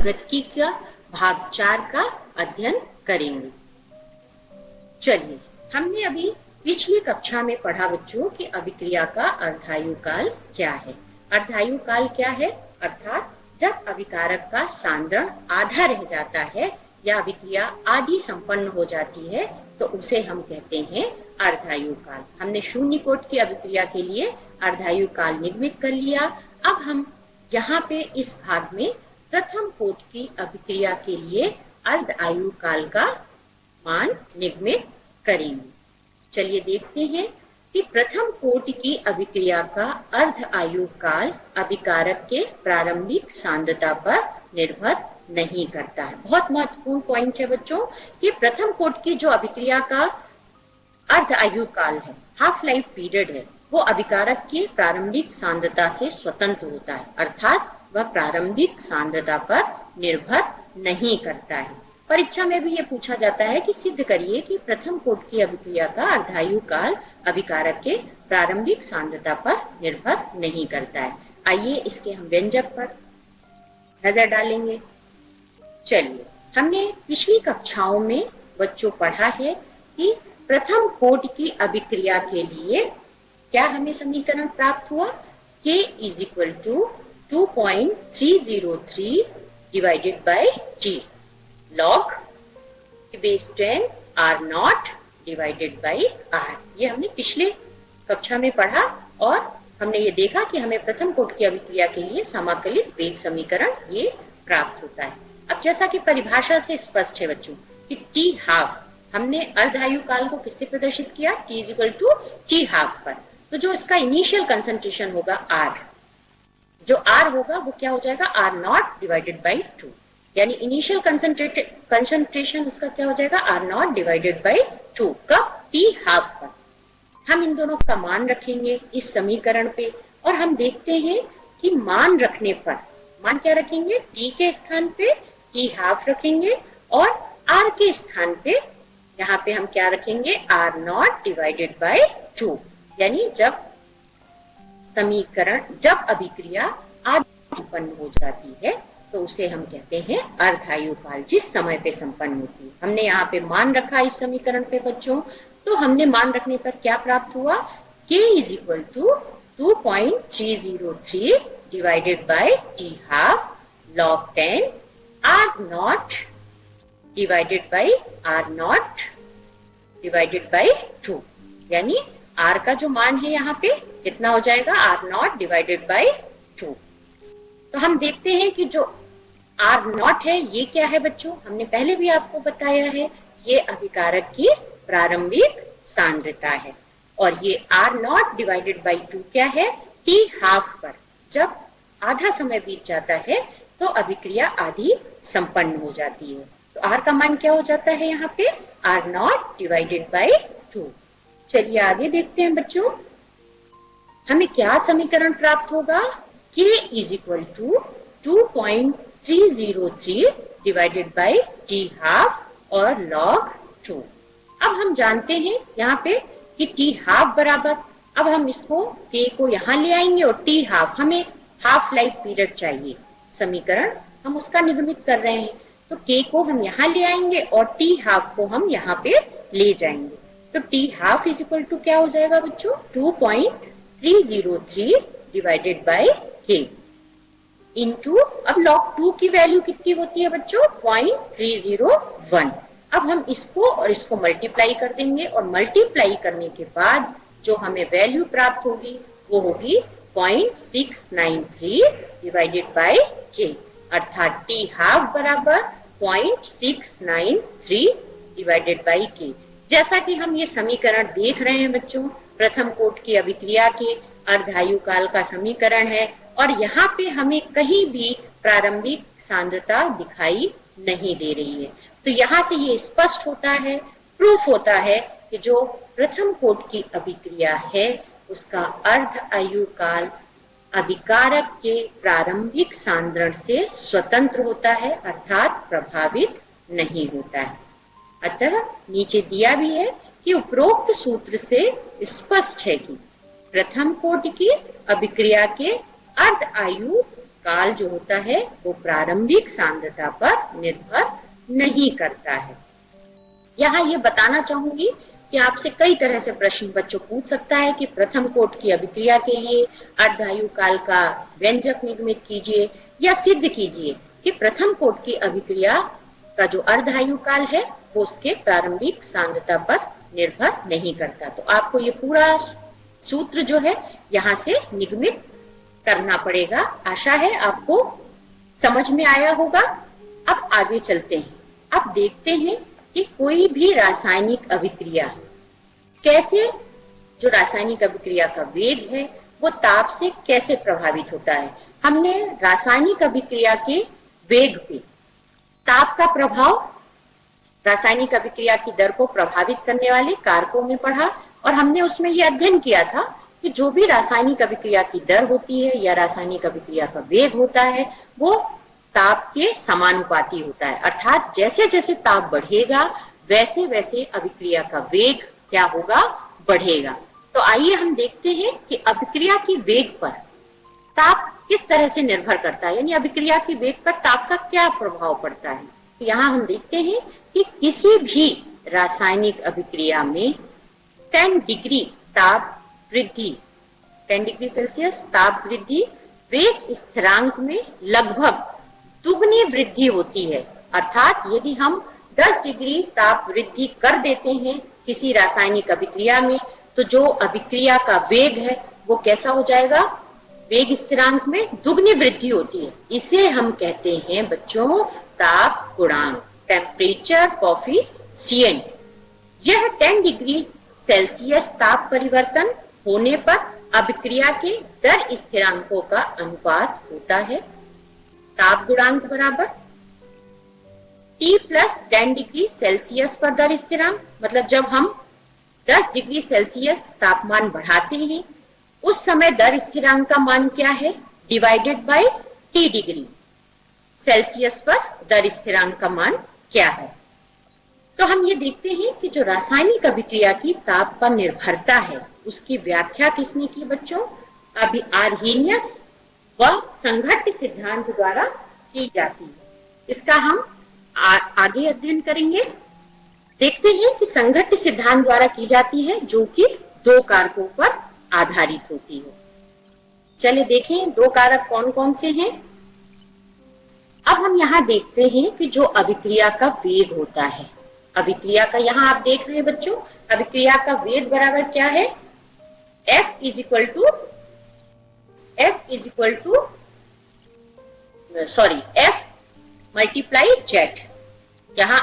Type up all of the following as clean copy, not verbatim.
गतिकी का भाग 4 का अध्ययन करेंगे। चलिए, हमने अभी पिछली कक्षा में पढ़ा बच्चों कि अभिक्रिया का अर्धायु काल क्या है। अर्धायु काल क्या है? अर्थात जब अभिकारक का सांद्रण आधा रह जाता है या अभिक्रिया आधी संपन्न हो जाती है तो उसे हम कहते हैं अर्धायु काल। हमने शून्य कोट की अभिक्रिया के लिए अर्धायु काल निगमित कर लिया। अब हम यहाँ पे इस भाग में प्रथम कोट की अभिक्रिया के लिए अर्ध आयु काल का मान निगमित करेंगे। चलिए देखते हैं कि प्रथम कोट की अभिक्रिया का अर्ध आयु काल अभिकारक के प्रारंभिक सांद्रता पर निर्भर नहीं करता है। बहुत महत्वपूर्ण पॉइंट है बच्चों कि प्रथम कोट की जो अभिक्रिया का अर्ध आयु काल है, हाफ लाइफ पीरियड है, वो अभिकारक के प्रारंभिक सांद्रता से स्वतंत्र होता है, अर्थात वह प्रारंभिक सांद्रता पर निर्भर नहीं करता है। परीक्षा में भी ये पूछा जाता है कि सिद्ध करिए कि प्रथम कोट की अभिक्रिया का अर्धायु काल अभिकारक के प्रारंभिक सांद्रता पर निर्भर नहीं करता है। आइए इसके हम व्यंजक पर नजर डालेंगे। चलिए, हमने पिछली कक्षाओं में बच्चों पढ़ा है कि प्रथम कोट की अभिक्रिया के लिए क्या हमें समीकरण प्राप्त हुआ? K is equal to 2.303 divided by T log base 10 R naught divided by R। ये हमने पिछले कक्षा में पढ़ा और हमने ये देखा कि हमें प्रथम कोट की अभिक्रिया के लिए समाकलित वेग समीकरण ये प्राप्त होता है। अब जैसा कि परिभाषा से स्पष्ट है बच्चों कि T हाफ, हमने अर्धायु काल को किससे प्रदर्शित किया? T is equal to T half पर। तो जो इसका इनिशियल कंसंट्रेशन होगा R, जो R होगा वो क्या हो जाएगा? R नॉट डिवाइडेड बाई 2, यानी इनिशियल कंसंट्रेशन उसका क्या हो जाएगा? R not divided by 2। कब? T हाफ पर। हम इन दोनों का मान रखेंगे इस समीकरण पे और हम देखते हैं कि मान रखने पर, मान क्या रखेंगे? T के स्थान पे T हाफ रखेंगे और R के स्थान पे यहाँ पे हम क्या रखेंगे? R नॉट डिवाइडेड बाई 2, यानी जब अभिक्रिया आधी संपन्न हो जाती है तो उसे हम कहते हैं अर्धायु काल, जिस समय पे संपन्न होती है। हमने यहाँ पे मान रखा इस समीकरण पे बच्चों, तो हमने मान रखने पर क्या प्राप्त हुआ? K is equal to 2.303 divided by T half log 10 R naught divided by R naught divided by 2, यानी R का जो मान है यहाँ पे कितना हो जाएगा? R not divided by 2। तो हम देखते हैं कि जो R नॉट है ये क्या है बच्चों? हमने पहले भी आपको बताया है, ये अभिकारक की प्रारंभिक सांद्रता है और ये R नॉट डिवाइडेड बाई 2 क्या है? T हाफ पर जब आधा समय बीत जाता है तो अभिक्रिया आधी संपन्न हो जाती है। तो R का मान क्या हो जाता है यहाँ पे? R not divided by 2। चलिए आगे देखते हैं बच्चों, हमें क्या समीकरण प्राप्त होगा? K is equal to 2.303 divided by T half और log 2। अब हम जानते हैं यहाँ पे कि T हाफ बराबर, अब हम इसको K को यहाँ ले आएंगे और T हाफ, हमें हाफ लाइफ पीरियड चाहिए, समीकरण हम उसका निगमित कर रहे हैं, तो K को हम यहाँ ले आएंगे और T हाफ को हम यहाँ पे ले जाएंगे। तो T half is equal to क्या हो जाएगा बच्चों? 2.303 डिवाइडेड बाई K इंटू, अब log 2 की वैल्यू कितनी होती है बच्चों? 0.301। अब हम इसको और इसको मल्टीप्लाई कर देंगे और मल्टीप्लाई करने के बाद जो हमें वैल्यू प्राप्त होगी वो होगी 0.693 डिवाइडेड बाई K, अर्थात T हाफ बराबर 0.693 डिवाइडेड बाई K। जैसा कि हम ये समीकरण देख रहे हैं बच्चों, प्रथम कोट की अभिक्रिया के अर्धायु काल का समीकरण है और यहाँ पे हमें कहीं भी प्रारंभिक सांद्रता दिखाई नहीं दे रही है। तो यहाँ से ये स्पष्ट होता है, प्रूफ होता है कि जो प्रथम कोट की अभिक्रिया है उसका अर्ध आयु काल अभिकारक के प्रारंभिक सांद्रण से स्वतंत्र होता है, अर्थात प्रभावित नहीं होता है। अतः नीचे दिया भी है कि उपरोक्त सूत्र से स्पष्ट है कि प्रथम कोट की अभिक्रिया के अर्ध आयु काल जो होता है वो प्रारंभिक सांद्रता पर निर्भर नहीं करता है। यहाँ ये बताना चाहूंगी कि आपसे कई तरह से प्रश्न बच्चों पूछ सकता है कि प्रथम कोट की अभिक्रिया के लिए अर्धायु काल का व्यंजक निगमित कीजिए या सिद्ध कीजिए कि प्रथम कोट की अभिक्रिया का जो अर्धायु काल है वो उसके प्रारंभिक सांद्रता पर निर्भर नहीं करता। तो आपको ये पूरा सूत्र जो है यहाँ से निगमित करना पड़ेगा। आशा है आपको समझ में आया होगा। अब आगे चलते हैं। अब देखते हैं कि कोई भी रासायनिक अभिक्रिया कैसे, जो रासायनिक अभिक्रिया का वेग है वो ताप से कैसे प्रभावित होता है। हमने रासायनिक अभिक्रिया के वेग पे ताप का प्रभाव, रासायनिक अभिक्रिया की दर को प्रभावित करने वाले कारकों में पढ़ा और हमने उसमें यह अध्ययन किया था कि जो भी रासायनिक अभिक्रिया की दर होती है या रासायनिक अभिक्रिया का वेग होता है वो ताप के समानुपाती होता है। अर्थात जैसे जैसे ताप बढ़ेगा वैसे वैसे अभिक्रिया का वेग क्या होगा, बढ़ेगा। तो आइए हम देखते हैं कि अभिक्रिया की वेग पर ताप किस तरह से निर्भर करता है, यानी अभिक्रिया की वेग पर ताप का क्या प्रभाव पड़ता है। तो यहाँ हम देखते हैं कि किसी भी रासायनिक अभिक्रिया में 10 डिग्री ताप वृद्धि, 10 डिग्री सेल्सियस ताप वृद्धि वेग स्थिरांक में लगभग दुगनी वृद्धि होती है। अर्थात यदि हम 10 डिग्री ताप वृद्धि कर देते हैं किसी रासायनिक अभिक्रिया में तो जो अभिक्रिया का वेग है वो कैसा हो जाएगा, वेग स्थिरांक में दुगनी वृद्धि होती है। इसे हम कहते हैं बच्चों ताप गुणांक, टेम्परेचर कोफिशिएंट। यह 10 डिग्री सेल्सियस ताप परिवर्तन होने पर अभिक्रिया के दर स्थिरांकों का अनुपात होता है। ताप गुणांक बराबर T प्लस 10 डिग्री सेल्सियस पर दर स्थिरांक, मतलब जब हम 10 डिग्री सेल्सियस तापमान बढ़ाते हैं उस समय दर स्थिरांक का मान क्या है, divided by T degree Celsius पर दर स्थिरांक का मान क्या है। तो हम ये देखते हैं कि जो रासायनिक अभिक्रिया की ताप पर निर्भरता है उसकी व्याख्या किसने की बच्चों, अभी आर्हेनियस व संघट्ट सिद्धांत द्वारा की जाती है। इसका हम आगे अध्ययन करेंगे। देखते हैं कि संघट्ट सिद्धांत द्वारा की जाती है जो कि दो कारकों पर आधारित होती है। चलिए देखें दो कारक कौन कौन से हैं। अब हम यहाँ देखते हैं कि जो अभिक्रिया का वेग होता है, अभिक्रिया का यहाँ आप देख रहे हैं बच्चों, अभिक्रिया का वेग बराबर क्या है, F is equal to F multiply Z। यहाँ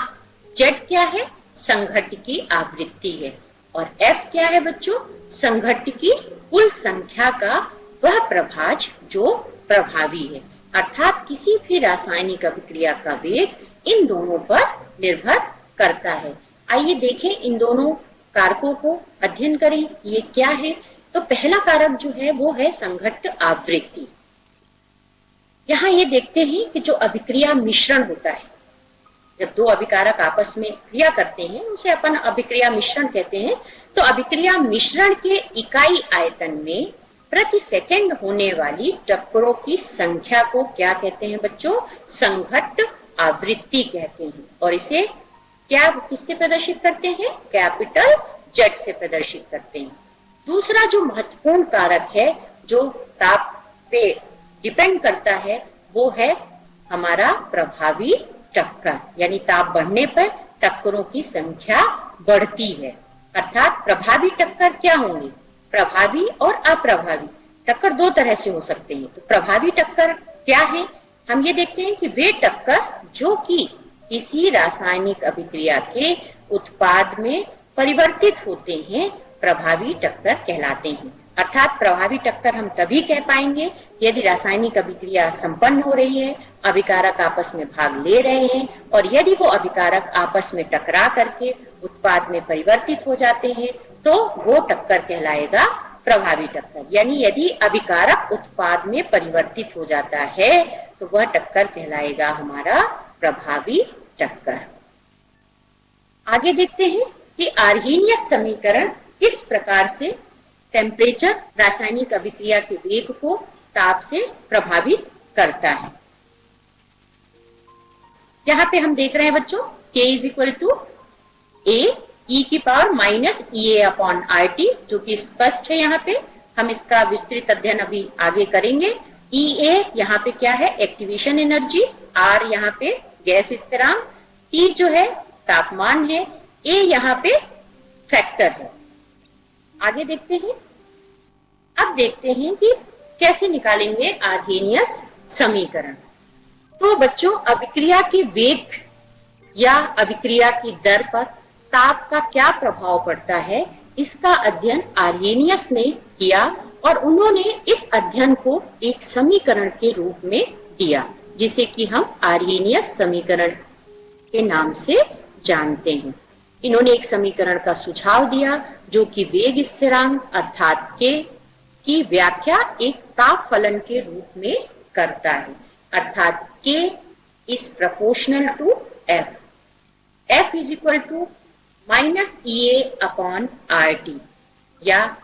Z क्या है, संघट्ट की आवृत्ति है और F क्या है बच्चों, संघट्ट की कुल संख्या का वह प्रभाज जो प्रभावी है। अर्थात किसी भी रासायनिक अभिक्रिया का वेग इन दोनों पर निर्भर करता है। आइए देखें इन दोनों कारकों को अध्ययन करें, ये क्या है। तो पहला कारक जो है वो है संघट्ट आवृत्ति। यहाँ ये देखते हैं कि जो अभिक्रिया मिश्रण होता है, जब दो अभिकारक आपस में क्रिया करते हैं उसे अपन अभिक्रिया मिश्रण कहते हैं। तो अभिक्रिया मिश्रण के इकाई आयतन में प्रति सेकंड होने वाली टक्करों की संख्या को क्या कहते हैं बच्चों, संघट्ट आवृत्ति कहते हैं। और इसे क्या किससे प्रदर्शित करते हैं, कैपिटल Z से प्रदर्शित करते हैं। दूसरा जो महत्वपूर्ण कारक है जो ताप पे डिपेंड करता है वो है हमारा प्रभावी टक्कर, यानी ताप बढ़ने पर टक्करों की संख्या बढ़ती है। अर्थात प्रभावी टक्कर क्या होंगे, प्रभावी और अप्रभावी टक्कर दो तरह से हो सकते हैं। तो प्रभावी टक्कर क्या है, हम ये देखते हैं कि वे टक्कर जो कि किसी रासायनिक अभिक्रिया के उत्पाद में परिवर्तित होते हैं प्रभावी टक्कर कहलाते हैं। अर्थात प्रभावी टक्कर हम तभी कह पाएंगे यदि रासायनिक अभिक्रिया संपन्न हो रही है, अभिकारक आपस में भाग ले रहे हैं और यदि वो अभिकारक आपस में टकरा करके उत्पाद में परिवर्तित हो जाते हैं तो वो टक्कर कहलाएगा प्रभावी टक्कर। यानी यदि अभिकारक उत्पाद में परिवर्तित हो जाता है तो वह टक्कर कहलाएगा हमारा प्रभावी टक्कर। आगे देखते हैं कि आर्हेनियस समीकरण किस प्रकार से टेम्परेचर रासायनिक अभिक्रिया के वेग को ताप से प्रभावित करता है। यहाँ पे हम देख रहे हैं बच्चों k is equal to a e की पावर माइनस ई ए अपॉन आर टी, जो कि स्पष्ट है। यहाँ पे हम इसका विस्तृत अध्ययन अभी आगे करेंगे। ई ए यहाँ पे क्या है, एक्टिवेशन एनर्जी, आर यहाँ पे गैस स्थिरांक, टी जो है तापमान है, ए यहाँ पे फैक्टर है। आगे देखते हैं। अब देखते हैं कि कैसे निकालेंगे आर्हेनियस समीकरण। तो बच्चों, अभिक्रिया के वेग या अभिक्रिया की दर पर ताप का क्या प्रभाव पड़ता है, इसका अध्ययन आर्हेनियस ने किया और उन्होंने इस अध्ययन को एक समीकरण के रूप में दिया, जिसे कि हम आर्हेनियस समीकरण के नाम से जानते हैं। इन्होंने एक समीकरण का सुझाव दिया जो कि वेग स्थिरांक अर्थात k की व्याख्या एक ताप फलन के रूप में करता है, अर्थात k is proportional to f, f is equal to minus E A upon R T, या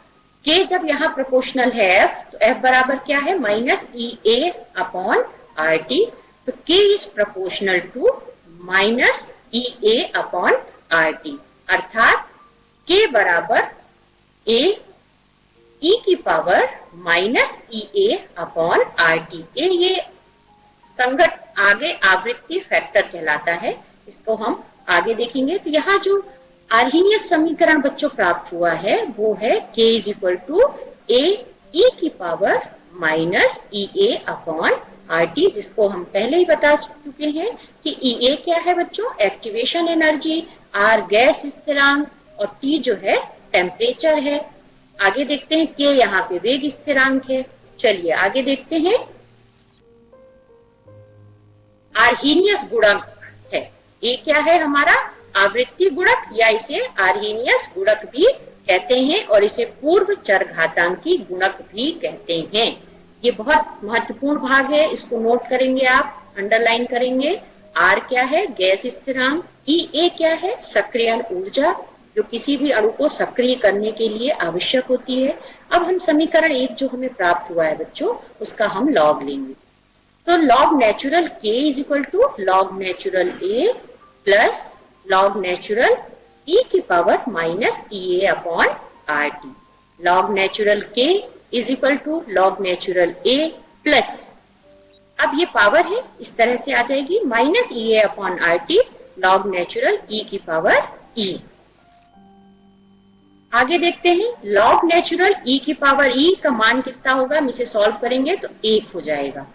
k जब यहाँ प्रोपोर्शनल है f, तो f बराबर क्या है, माइनस ई ए अपॉन आर टी, तो k is proportional to minus E A upon R T, अर्थात k बराबर a e की पावर माइनस ई ए अपॉन आर टी। ये संगत आगे आवृत्ति फैक्टर कहलाता है, इसको हम आगे देखेंगे। तो यहाँ जो आर्हेनियस समीकरण बच्चों प्राप्त हुआ है वो है k is equal to a e की पावर माइनस ई ए अपॉन आर टी, जिसको हम पहले ही बता चुके हैं कि ई ए क्या है बच्चों, एक्टिवेशन एनर्जी, आर गैस स्थिरांक और टी जो है टेम्परेचर है। आगे देखते हैं, के यहाँ पे वेग स्थिरांक है। चलिए आगे देखते हैं। आर्हेनियस गुणक है, ये क्या है हमारा, आवृत्ति गुणक, या इसे आर्हेनियस गुणक भी कहते हैं और इसे पूर्व चरघातांकी गुणक भी कहते हैं। ये बहुत महत्वपूर्ण भाग है, इसको नोट करेंगे आप, अंडरलाइन करेंगे। आर क्या है, गैस स्थिरांक, ई ए क्या है, सक्रियण ऊर्जा, जो किसी भी अणु को सक्रिय करने के लिए आवश्यक होती है। अब हम समीकरण एक जो हमें प्राप्त हुआ है बच्चों, उसका हम लॉग लेंगे। तो log natural k is equal to log natural a plus log natural e की power minus E A upon R T. Log natural k is equal to log natural a plus, अब ये power है इस तरह से आ जाएगी, minus E ए upon R T log natural e की पावर e। आगे देखते हैं, लॉग नेचुरल e की पावर e का मान कितना होगा, हम इसे सॉल्व करेंगे तो 1 हो जाएगा।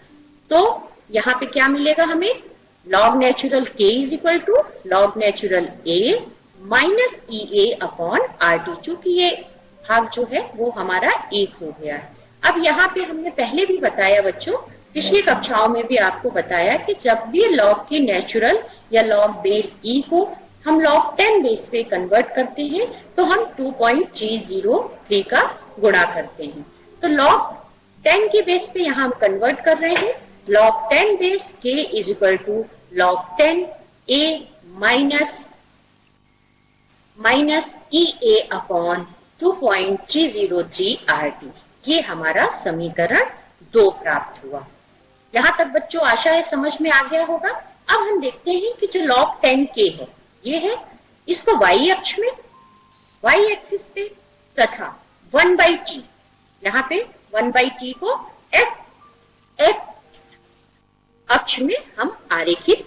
तो यहाँ पे क्या मिलेगा हमें, log natural k is equal to log natural a minus E A upon R T, चूंकि ये भाग जो है वो हमारा 1 हो गया है। अब यहाँ पे हमने पहले भी बताया बच्चों, पिछली कक्षाओं में भी आपको बताया कि जब भी लॉग के नेचुरल या लॉग बेस e को हम लॉग 10 बेस पे कन्वर्ट करते हैं तो हम 2.303 का गुणा करते हैं। तो लॉग 10 की बेस पे यहाँ हम कन्वर्ट कर रहे हैं। Log 10 base k is equal to log 10 a minus E A upon 2.303 R T. ये हमारा समीकरण 2 प्राप्त हुआ। यहाँ तक बच्चों आशा है समझ में आ गया होगा। अब हम देखते हैं कि जो लॉग 10k है ये है, इसको y अक्ष में, y एक्सिस पे तथा 1/t, यहाँ पे 1/t को s x अक्ष में हम आरेखित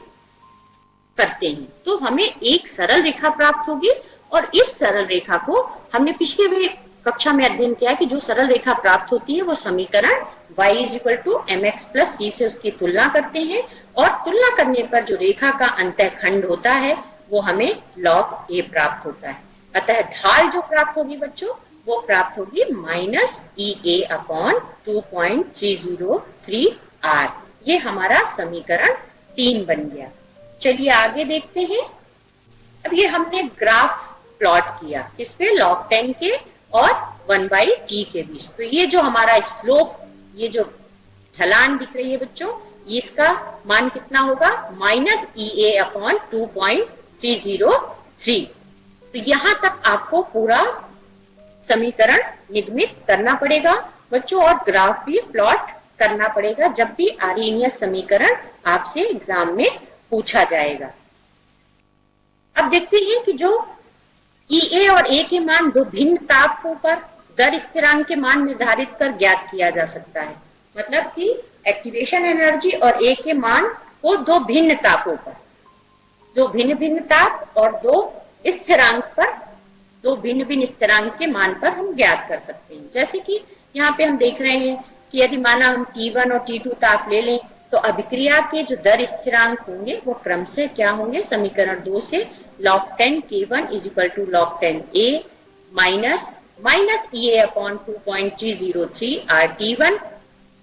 करते हैं तो हमें एक सरल रेखा प्राप्त होगी। और इस सरल रेखा को हमने पिछले भी कक्षा में अध्ययन किया कि जो सरल रेखा प्राप्त होती है वो समीकरण y is equal to mx plus c से उसकी तुलना करते हैं और तुलना करने पर जो रेखा का अंतःखंड होता है वो हमें log a प्राप्त होता है। अतः ढाल जो प्राप्त होगी बच्चों वो प्राप्त होगी माइनस ई ए अपॉन 2.303 r। ये हमारा समीकरण 3 बन गया। चलिए आगे देखते हैं। अब ये हमने ग्राफ प्लॉट किया किस पे, log 10 के और 1/t के बीच। तो ये जो हमारा स्लोप, ये जो ढलान दिख रही है बच्चों, इसका मान कितना होगा, माइनस ई ए अपॉन 2.303। तो यहां तक आपको पूरा समीकरण निगमित करना पड़ेगा बच्चों और ग्राफ भी प्लॉट करना पड़ेगा जब भी आर्हेनियस समीकरण आपसे एग्जाम में पूछा जाएगा। अब देखते हैं कि जो E और A के मान दो भिन्न तापों पर दर स्थिरांक के मान निर्धारित कर ज्ञात किया जा सकता है। मतलब कि एक्टिवेशन एनर्जी और A के मान को दो भिन्न तापों पर, जो भिन्न भिन्न ताप और दो स्थिरांक पर, दो भिन्न भिन्न स्थिरांक के मान पर हम ज्ञात कर सकते हैं। जैसे कि यहाँ पे हम देख रहे हैं कि यदि माना हम T1 और T2 ताप ले लें तो अभिक्रिया के जो दर स्थिरांक होंगे वो क्रम से क्या होंगे, समीकरण 2 से log 10 K1 is equal to log 10 A minus EA upon 2.303 RT1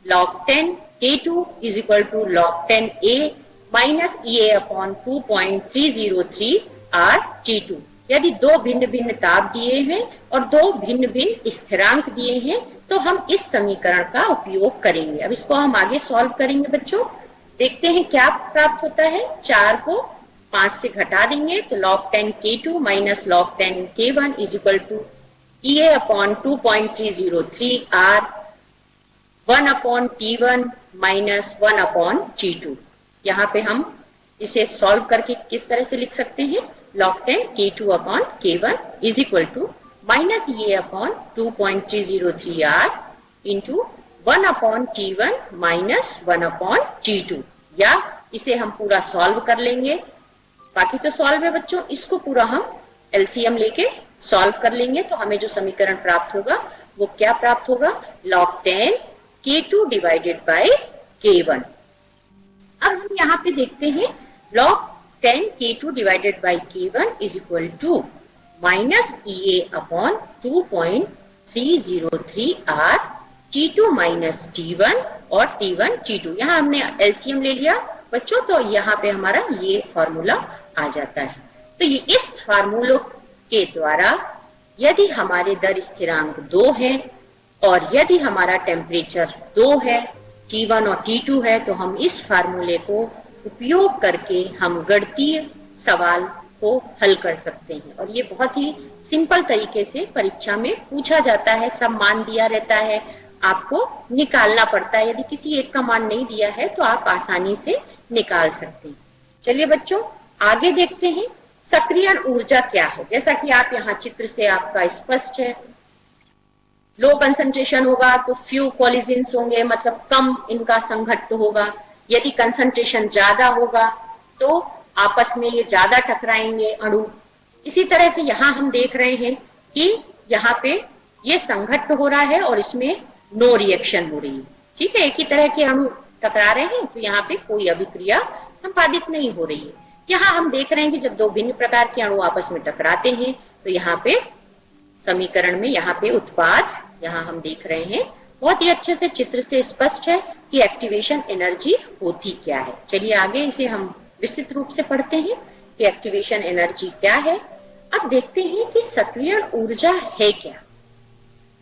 log 10 K2 is equal to log 10 A minus EA upon 2.303 RT2। यदि दो भिन्न भिन्न ताप दिए हैं और दो भिन्न भिन्न स्थिरांक दिए हैं तो हम इस समीकरण का उपयोग करेंगे। अब इसको हम आगे सॉल्व करेंगे बच्चों। देखते हैं क्या प्राप्त होता है। 4 को 5 से घटा देंगे तो log 10 K2 minus log 10 K1 is equal to EA upon 2.303 R 1 upon T1 minus 1 upon T2। यहाँ पे हम इसे सॉल्व करके किस तरह से लिख सकते हैं, log 10 K2 upon K1 is equal to minus EA upon 2.303 R into 1 upon T1 minus 1 upon T2। या इसे हम पूरा सॉल्व कर लेंगे, बाकी तो सॉल्व है बच्चों, इसको पूरा हम एलसीएम लेके सॉल्व कर लेंगे तो हमें जो समीकरण प्राप्त होगा वो क्या प्राप्त होगा, log 10 K2 divided by K1। अब हम यहाँ पे देखते हैं log 10 K2 divided by K1 is equal to minus EA upon 2.303 R T2 minus T1 और T1 T2। यहाँ हमने एलसीएम ले लिया बच्चों तो यहाँ पे हमारा ये फॉर्मूला आ जाता है। तो ये इस फार्मूलों के द्वारा यदि हमारे दर स्थिरांक 2 है और यदि हमारा टेम्परेचर 2 है, T1 और T2 है, तो हम इस फार्मूले को उपयोग करके हम गणितीय सवाल को हल कर सकते हैं। और ये बहुत ही सिंपल तरीके से परीक्षा में पूछा जाता है, सब मान दिया रहता है, आपको निकालना पड़ता है। यदि किसी एक का मान नहीं दिया है तो आप आसानी से निकाल सकते हैं। चलिए बच्चों आगे देखते हैं सक्रियण ऊर्जा क्या है। जैसा कि आप यहाँ चित्र से आपका स्पष्ट है, लो कंसंट्रेशन होगा तो फ्यू कोलिजन्स होंगे, मतलब कम इनका संघट्ट होगा। यदि कंसंट्रेशन ज्यादा होगा तो आपस में ये ज्यादा टकराएंगे अणु। इसी तरह से यहाँ हम देख रहे हैं कि यहाँ पे ये संघट्ट हो रहा है और इसमें नो रिएक्शन हो रही है। ठीक है, एक ही तरह के अणु टकरा रहे हैं तो यहाँ पे कोई अभिक्रिया संपादित नहीं हो रही है। यहाँ हम देख रहे हैं कि जब दो भिन्न प्रकार के अणु आपस में टकराते हैं तो यहाँ पे समीकरण में यहाँ पे उत्पाद यहाँ हम देख रहे हैं, बहुत ही अच्छे से चित्र से स्पष्ट है कि एक्टिवेशन एनर्जी होती क्या है। चलिए आगे इसे हम विस्तृत रूप से पढ़ते हैं कि एक्टिवेशन एनर्जी क्या है। अब देखते हैं कि सक्रियण ऊर्जा है क्या।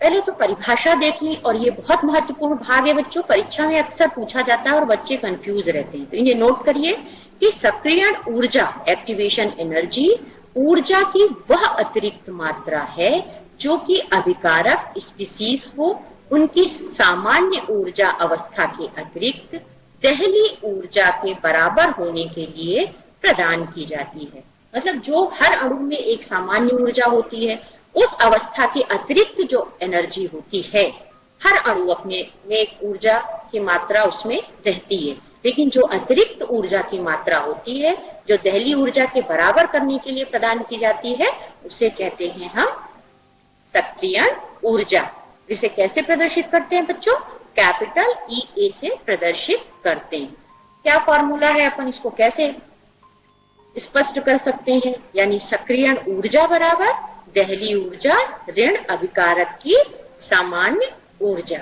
पहले तो परिभाषा देख ली, और ये बहुत महत्वपूर्ण भाग है बच्चों, परीक्षा में अक्सर पूछा जाता है और बच्चे कंफ्यूज रहते हैं। तो इन्हें नोट करिए कि सक्रियण ऊर्जा एक्टिवेशन एनर्जी ऊर्जा की वह अतिरिक्त मात्रा है जो कि अभिकारक स्पीसीज को उनकी सामान्य ऊर्जा अवस्था के अतिरिक्त दहली ऊर्जा के बराबर होने के लिए प्रदान की जाती है। मतलब जो हर अणु में एक सामान्य ऊर्जा होती है, उस अवस्था के अतिरिक्त जो एनर्जी होती है, हर अणु अपने में एक ऊर्जा की मात्रा उसमें रहती है, लेकिन जो अतिरिक्त ऊर्जा की मात्रा होती है जो दहली ऊर्जा के बराबर करने के लिए प्रदान की जाती है, उसे कहते हैं हम सक्रियण ऊर्जा। इसे कैसे प्रदर्शित करते हैं बच्चों, कैपिटल EA से प्रदर्शित करते हैं। क्या फॉर्मूला है, अपन इसको कैसे स्पष्ट कर सकते हैं, यानी सक्रियण ऊर्जा बराबर दहली ऊर्जा ऋण अभिकारक की सामान्य ऊर्जा।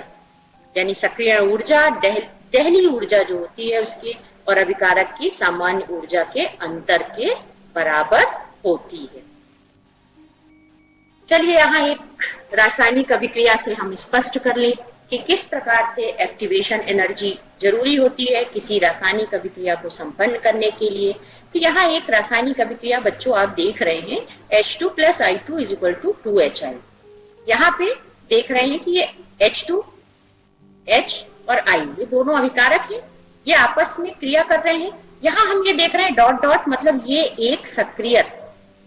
यानी सक्रियण ऊर्जा दहली ऊर्जा जो होती है उसकी और अभिकारक की सामान्य ऊर्जा के अंतर के बराबर होती है। चलिए यहाँ एक रासायनिक अभिक्रिया से हम स्पष्ट कर लें कि किस प्रकार से एक्टिवेशन एनर्जी जरूरी होती है किसी रासायनिक अभिक्रिया को संपन्न करने के लिए। तो यहाँ एक रासायनिक अभिक्रिया बच्चों आप देख रहे हैं H2 plus I2 is equal to 2HI। यहाँ पे देख रहे हैं कि ये H2 H और आई, ये दोनों अभिकारक हैं, ये आपस में क्रिया कर रहे हैं। यहाँ हम ये देख रहे हैं डॉट डॉट, मतलब ये एक सक्रिय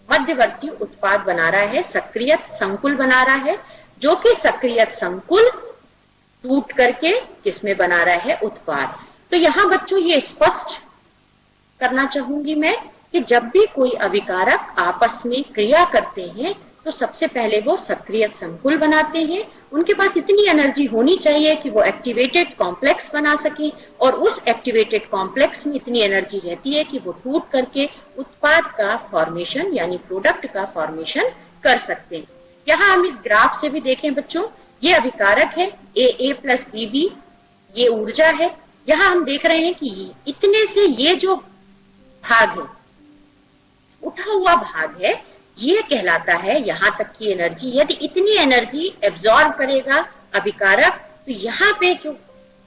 मध्यवर्ती उत्पाद बना रहा है, सक्रिय संकुल बना रहा है, जो कि सक्रिय संकुल टूट करके किसमें बना रहा है, उत्पाद। तो यहाँ बच्चों ये स्पष्ट करना चाहूंगी मैं कि जब भी कोई अभिकारक आपस में क्रिया करते हैं तो सबसे पहले वो सक्रिय संकुल बनाते हैं। उनके पास इतनी एनर्जी होनी चाहिए कि वो एक्टिवेटेड कॉम्प्लेक्स बना सके, और उस एक्टिवेटेड कॉम्प्लेक्स में इतनी एनर्जी रहती है कि वो टूट करके उत्पाद का फॉर्मेशन यानी प्रोडक्ट का फॉर्मेशन कर सकते हैं। यहाँ हम इस ग्राफ से भी देखें बच्चों, ये अभिकारक है ए प्लस बी, ये ऊर्जा है। यहाँ हम देख रहे हैं कि इतने से ये जो भाग है, उठा हुआ भाग है, ये कहलाता है यहाँ तक की एनर्जी। यदि इतनी एनर्जी एब्जॉर्ब करेगा अभिकारक, तो यहाँ पे जो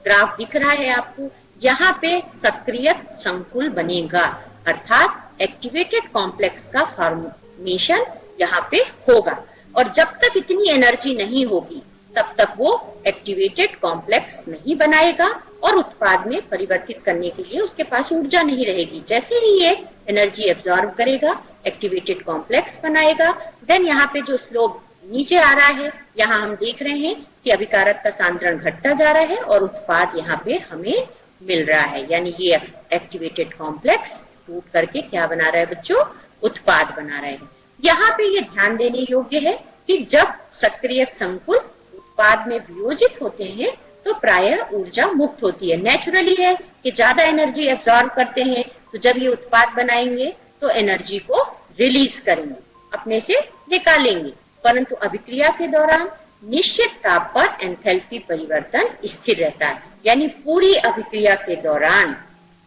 ग्राफ दिख रहा है आपको, यहाँ पे सक्रिय संकुल बनेगा, अर्थात एक्टिवेटेड कॉम्प्लेक्स का फॉर्मेशन यहाँ पे होगा। और जब तक इतनी एनर्जी नहीं होगी तब तक वो एक्टिवेटेड कॉम्प्लेक्स नहीं बनाएगा और उत्पाद में परिवर्तित करने के लिए उसके पास ऊर्जा नहीं रहेगी। जैसे ही ये एनर्जी एब्जॉर्ब करेगा, एक्टिवेटेड कॉम्प्लेक्स बनाएगा, देन यहाँ पे जो स्लोप नीचे आ रहा है, यहाँ हम देख रहे हैं कि अभिकारक का सांद्रण घटता जा रहा है और उत्पाद यहाँ पे हमें मिल रहा है। यानी ये एक्टिवेटेड कॉम्प्लेक्स टूट करके क्या बना रहा है बच्चों, उत्पाद बना रहा है। यहाँ पे ये ध्यान देने योग्य है कि जब सक्रिय संकुल उत्पाद में वियोजित होते हैं तो प्रायः ऊर्जा मुक्त होती है। नेचुरली है कि ज्यादा एनर्जी एब्जॉर्ब करते हैं, तो जब ये उत्पाद बनाएंगे तो एनर्जी को रिलीज करेंगे, अपने से निकालेंगे। परंतु अभिक्रिया के दौरान निश्चित ताप पर एंथैल्पी परिवर्तन स्थिर रहता है। यानी पूरी अभिक्रिया के दौरान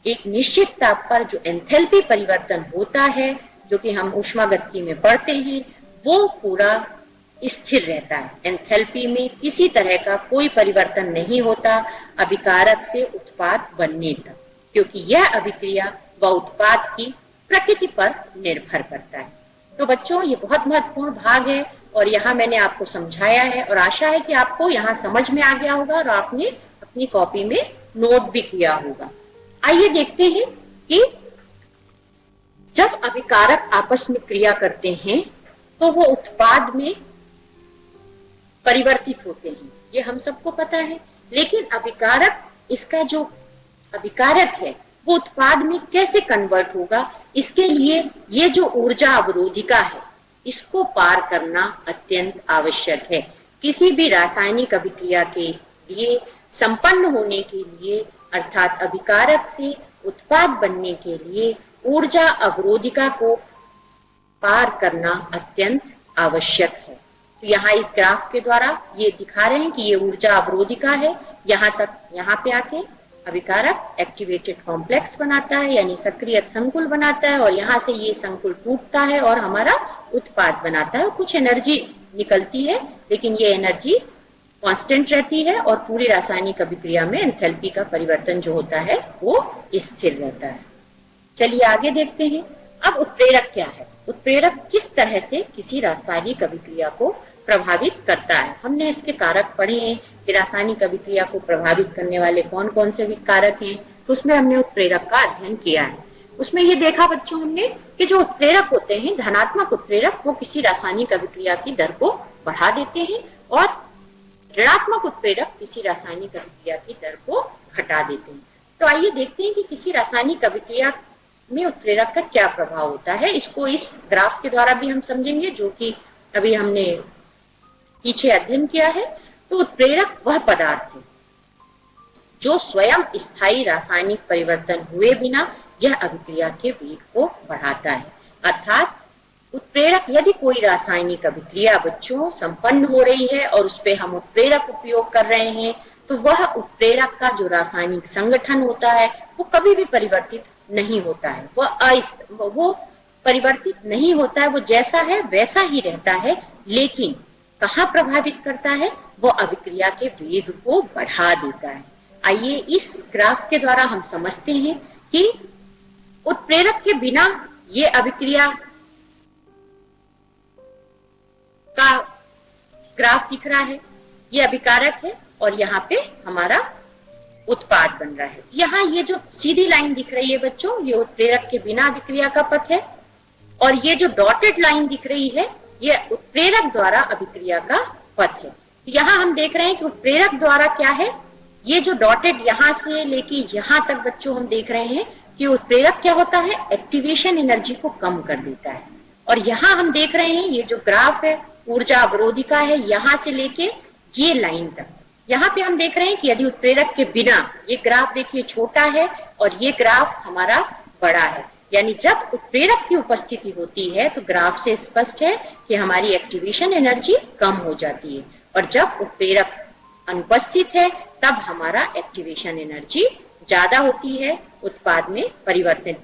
एक निश्चित ताप पर जो एंथैल्पी परिवर्तन होता है, जो कि हम ऊष्मागतिकी में पढ़ते हैं, वो पूरा स्थिर रहता है। एंथैल्पी में किसी तरह का कोई परिवर्तन नहीं होता अभिकारक से उत्पाद बनने तक, क्योंकि यह अभिक्रिया व उत्पाद की प्रकृति पर निर्भर करता है। तो बच्चों ये बहुत महत्वपूर्ण भाग है और यहाँ मैंने आपको समझाया है और आशा है कि आपको यहाँ समझ में आ गया होगा और आपने अपनी कॉपी में नोट भी किया होगा। आइए देखते हैं कि जब अभिकारक आपस में क्रिया करते हैं तो वो उत्पाद में परिवर्तित होते हैं, ये हम सबको पता है। लेकिन अभिकारक, इसका जो अभिकारक है वो उत्पाद में कैसे कन्वर्ट होगा, इसके लिए ये जो ऊर्जा अवरोधिका है इसको पार करना अत्यंत आवश्यक है। किसी भी रासायनिक अभिक्रिया के लिए संपन्न होने के लिए, अर्थात अभिकारक से उत्पाद बनने के लिए ऊर्जा अवरोधिका को पार करना अत्यंत आवश्यक है। तो यहाँ इस ग्राफ के द्वारा ये दिखा रहे हैं कि ये ऊर्जा अवरोधिका है, यहाँ तक, यहाँ पे आके अभिकारक एक्टिवेटेड कॉम्प्लेक्स बनाता है यानी सक्रिय संकुल बनाता है और यहाँ से ये संकुल टूटता है और हमारा उत्पाद बनाता है। कुछ एनर्जी निकलती है लेकिन ये एनर्जी कांस्टेंट रहती है और पूरी रासायनिक अभिक्रिया में एंथैल्पी का परिवर्तन जो होता है वो स्थिर रहता है। चलिए आगे देखते हैं। अब उत्प्रेरक क्या है, उत्प्रेरक किस तरह से किसी रासायनिक अभिक्रिया को प्रभावित करता है। हमने इसके कारक पढ़े हैं कि रासायनिक अभिक्रिया को प्रभावित करने वाले कौन कौन से भी कारक हैं, तो उसमें हमने उत्प्रेरक का अध्ययन किया है। उसमें ये देखा बच्चों हमने कि जो उत्प्रेरक होते हैं, धनात्मक उत्प्रेरक, वो किसी रासायनिक अभिक्रिया की दर को बढ़ा देते हैं और ऋणात्मक उत्प्रेरक किसी रासायनिक अभिक्रिया की दर को घटा देते हैं। तो आइए देखते हैं कि किसी रासायनिक अभिक्रिया में उत्प्रेरक का क्या प्रभाव होता है। इसको इस ग्राफ के द्वारा भी हम समझेंगे जो कि अभी हमने पीछे अध्ययन किया है। तो उत्प्रेरक वह पदार्थ है जो स्वयं स्थायी रासायनिक परिवर्तन हुए बिना यह अभिक्रिया के वेग को बढ़ाता है। अर्थात उत्प्रेरक, यदि कोई रासायनिक अभिक्रिया बच्चों संपन्न हो रही है और उस पर हम उत्प्रेरक उपयोग कर रहे हैं, तो वह उत्प्रेरक का जो रासायनिक संगठन होता है वो कभी भी परिवर्तित नहीं होता है, वो परिवर्तित नहीं होता है, वो जैसा है वैसा ही रहता है। लेकिन कहाँ प्रभावित करता है, वो अभिक्रिया के वेग को बढ़ा देता है। आइए इस ग्राफ के द्वारा हम समझते हैं कि उत्प्रेरक के बिना ये अभिक्रिया का ग्राफ दिख रहा है, ये अभिकारक है और यहाँ पे हमारा उत्पाद बन रहा है। यहाँ ये जो सीधी लाइन दिख रही है बच्चों, ये उत्प्रेरक के बिना अभिक्रिया का पथ है, और ये जो डॉटेड लाइन दिख रही है ये उत्प्रेरक द्वारा अभिक्रिया का पथ है। यहाँ हम देख रहे हैं कि उत्प्रेरक द्वारा क्या है, ये जो डॉटेड यहाँ से लेके यहाँ तक बच्चों हम देख रहे हैं कि उत्प्रेरक क्या होता है, एक्टिवेशन एनर्जी को कम कर देता है। और यहाँ हम देख रहे हैं ये जो ग्राफ है ऊर्जा अवरोधिका है, यहाँ से लेके ये लाइन तक, यहाँ पे हम देख रहे हैं कि यदि उत्प्रेरक के बिना, ये ग्राफ देखिए छोटा है और ये ग्राफ हमारा बड़ा है, यानी जब उत्प्रेरक की उपस्थिति होती है तो ग्राफ से स्पष्ट है कि हमारी एक्टिवेशन एनर्जी कम हो जाती है, और जब उत्प्रेरक अनुपस्थित है तब हमारा एक्टिवेशन एनर्जी ज्यादा होती है उत्पाद में परिवर्तन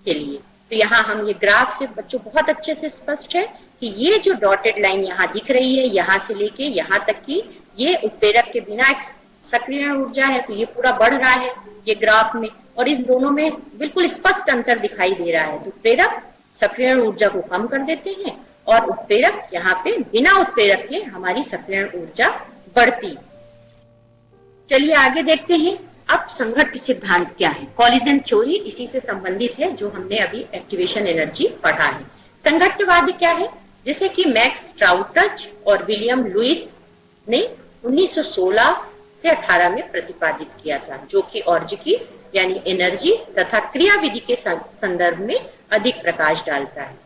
के लिए। तो यहाँ हम ये ग्राफ से बच्चों बहुत अच्छे से स्पष्ट है कि ये जो डॉटेड लाइन यहाँ दिख रही है, यहाँ से लेके यहाँ तक की, ये उत्प्रेरक के बिना एक सक्रियण ऊर्जा है, तो ये पूरा बढ़ रहा है ये ग्राफ में, और इस दोनों में बिल्कुल स्पष्ट अंतर दिखाई दे रहा है। तो उत्प्रेरक सक्रियण ऊर्जा को कम कर देते हैं और उत्प्रेरक यहाँ पे बिना उत्प्रेरक के हमारी सक्रियण ऊर्जा बढ़ती। चलिए आगे देखते हैं अब संघट्ट सिद्धांत क्या है। कॉलिजन थ्योरी इसी से संबंधित है जो हमने अभी एक्टिवेशन एनर्जी पढ़ा है। संघट्टवाद क्या है, जैसे कि मैक्स ट्राउटज और विलियम लुइस ने 1916 से 18 में प्रतिपादित किया था, जो कि ऑर्जिकी यानी एनर्जी तथा क्रियाविधि के संदर्भ में अधिक प्रकाश डालता है।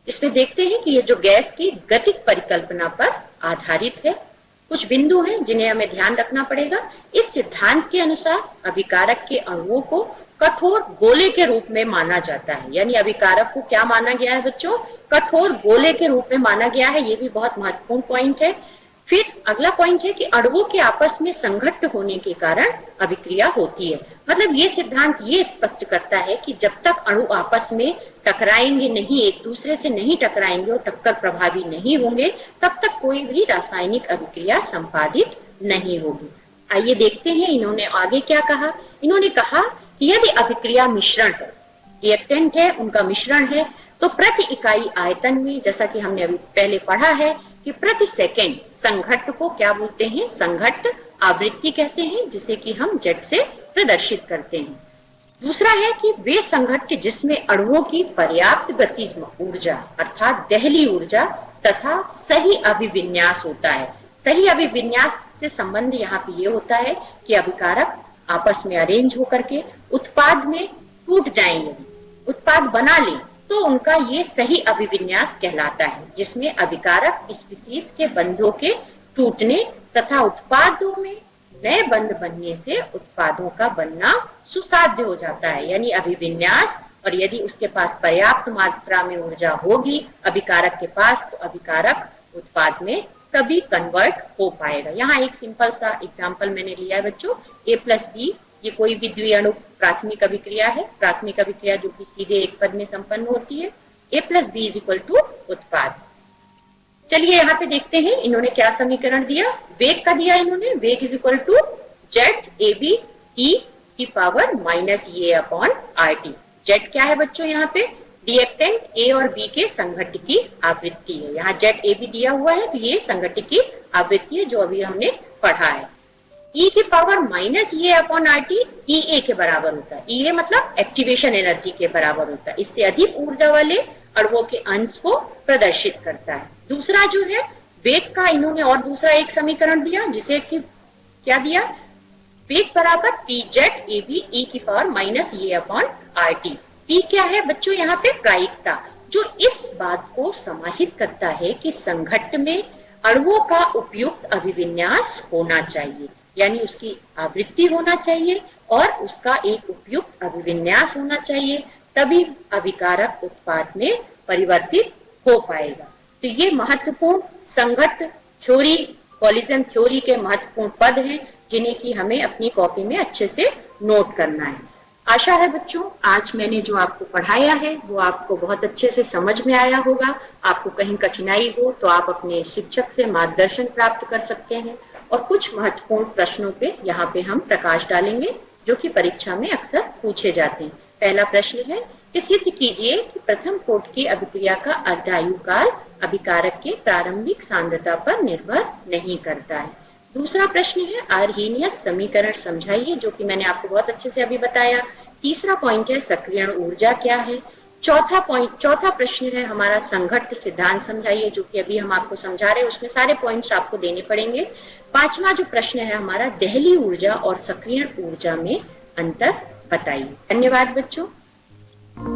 इसमें देखते हैं कि ये जो गैस की गतिक परिकल्पना पर आधारित है। कुछ बिंदु हैं जिन्हें हमें ध्यान रखना पड़ेगा। इस सिद्धांत के अनुसार अभिकारक के अणुओं को कठोर गोले के रूप में माना जाता है, यानी अभिकारक को क्या माना गया है बच्चों, कठोर गोले के रूप में माना गया है। ये भी बहुत महत्वपूर्ण पॉइंट है। फिर अगला पॉइंट है कि अणुओं के आपस में संघट्ट होने के कारण अभिक्रिया होती है। मतलब ये सिद्धांत ये स्पष्ट करता है कि जब तक अणु आपस में टकराएंगे नहीं, एक दूसरे से नहीं टकराएंगे और टक्कर प्रभावी नहीं होंगे, तब तक कोई भी रासायनिक अभिक्रिया संपादित नहीं होगी। आइए देखते हैं इन्होंने आगे क्या कहा। इन्होंने कहा कि यदि अभिक्रिया मिश्रण है, रिएक्टेंट है, उनका मिश्रण है, तो प्रति इकाई आयतन में, जैसा कि हमने अभी पहले पढ़ा है कि प्रति सेकेंड संघट्ट को क्या बोलते हैं, संघट्ट आवृत्ति कहते हैं, जिसे कि हम जेट से प्रदर्शित करते हैं। दूसरा है कि वे संघट्ट जिसमें अणुओं की पर्याप्त गतिज ऊर्जा अर्थात दहली ऊर्जा तथा सही अभिविन्यास होता है। सही अभिविन्यास से संबंध यहाँ पे ये होता है कि अभिकारक आपस में अरेंज होकर के उत्पाद में टूट जाएंगे, उत्पाद बना ले, तो उनका ये सही अभिविन्यास कहलाता है, जिसमें अभिकारक स्पीशीज के बंधों के टूटने तथा उत्पादों में नए बंध बनने से उत्पादों का बनना सुसाध्य हो जाता है, यानी अभिविन्यास। और यदि उसके पास पर्याप्त मात्रा में ऊर्जा होगी अभिकारक के पास, तो अभिकारक उत्पाद में तभी कन्वर्ट हो पाएगा। यहाँ एक सिंपल सा एग्जाम्पल मैंने लिया है बच्चों, A+B, ये कोई भी द्विअणु प्राथमिक अभिक्रिया है, प्राथमिक अभिक्रिया जो कि सीधे एक पद में संपन्न होती है। A+B = उत्पाद। चलिए यहाँ पे देखते हैं इन्होंने क्या समीकरण दिया। वेग का दिया इन्होंने, वेग = ZAB e⁻⁻A/RT। जेट क्या है बच्चों, यहाँ पे रिएक्टेंट A और B के संघट्ट की आवृत्ति है। यहाँ ZAB दिया हुआ है, तो ये संघट्ट की आवृत्ति है जो अभी हमने पढ़ा है। e⁻⁻A/RT EA के बराबर होता है। EA मतलब एक्टिवेशन एनर्जी के बराबर होता है। इससे अधिक ऊर्जा वाले अणुओं के अंश को प्रदर्शित करता है। दूसरा जो है वेग का, इन्होंने और दूसरा एक समीकरण दिया, जिसे कि क्या दिया, वेग बराबर PZAB e⁻⁻A/RT। P क्या है बच्चों, यहाँ पे प्रायिकता, जो इस बात को समाहित करता है कि संघट्ट में अणुओं का उपयुक्त अभिविन्यास होना चाहिए, यानी उसकी आवृत्ति होना चाहिए और उसका एक उपयुक्त अभिविन्यास होना चाहिए, तभी अभिकारक उत्पाद में परिवर्तित हो पाएगा। तो ये महत्वपूर्ण संघट्ट थ्योरी, कॉलिजन थ्योरी के महत्वपूर्ण पद हैं, जिन्हें कि हमें अपनी कॉपी में अच्छे से नोट करना है। आशा है बच्चों आज मैंने जो आपको पढ़ाया है वो आपको बहुत अच्छे से समझ में आया होगा। आपको कहीं कठिनाई हो तो आप अपने शिक्षक से मार्गदर्शन प्राप्त कर सकते हैं, और कुछ महत्वपूर्ण प्रश्नों पे यहाँ पे हम प्रकाश डालेंगे जो कि परीक्षा में अक्सर पूछे जाते हैं। पहला प्रश्न है कि सिद्ध कीजिए कि प्रथम कोट की अभिक्रिया का अर्धायु काल अभिकारक के प्रारंभिक सांद्रता पर निर्भर नहीं करता है। दूसरा प्रश्न है आर्हीनियस समीकरण समझाइए, जो कि मैंने आपको बहुत अच्छे से अभी बताया। तीसरा पॉइंट है सक्रियण ऊर्जा क्या है। चौथा प्रश्न है हमारा संघट्ट सिद्धांत समझाइए, जो कि अभी हम आपको समझा रहे हैं, उसमें सारे पॉइंट्स आपको देने पड़ेंगे। पांचवा जो प्रश्न है हमारा दहली ऊर्जा और सक्रियण ऊर्जा में अंतर बताइए। धन्यवाद बच्चों।